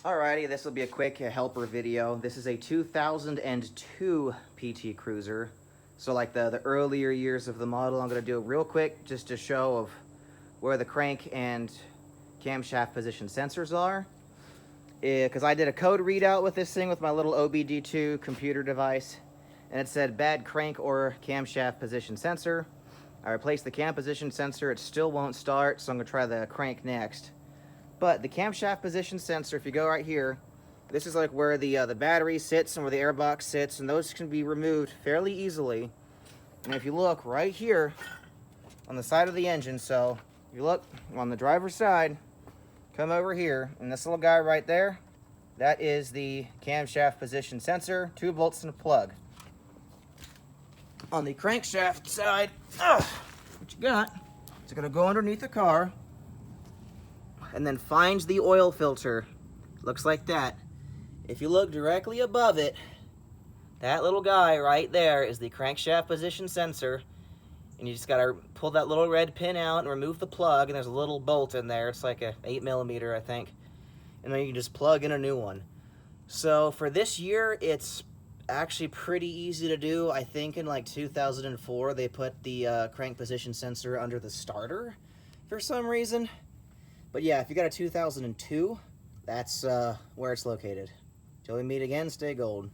Alrighty, this will be a quick helper video. This is a 2002 PT Cruiser. So like the earlier years of the model, I'm going to do it real quick just to show of where the crank and camshaft position sensors are. Because I did a code readout with this thing with my little OBD2 computer device, and it said bad crank or camshaft position sensor. I replaced the cam position sensor, it still won't start, so I'm going to try the crank next. But the camshaft position sensor, if you go right here, this is like where the battery sits and where the airbox sits, and those can be removed fairly easily. And if you look right here on the side of the engine, so if you look on the driver's side, come over here, and this little guy right there, that is the camshaft position sensor, 2 volts and a plug. On the crankshaft side, what you got, it's gonna go underneath the car, and then finds the oil filter. Looks like that. If you look directly above it, that little guy right there is the crankshaft position sensor, and you just gotta pull that little red pin out and remove the plug, and there's a little bolt in there. It's like a 8mm, I think, and then you can just plug in a new one. So for this year, it's actually pretty easy to do. I think in like 2004 they put the crank position sensor under the starter for some reason. But yeah, if you got a 2002, that's where it's located. Till we meet again, stay gold.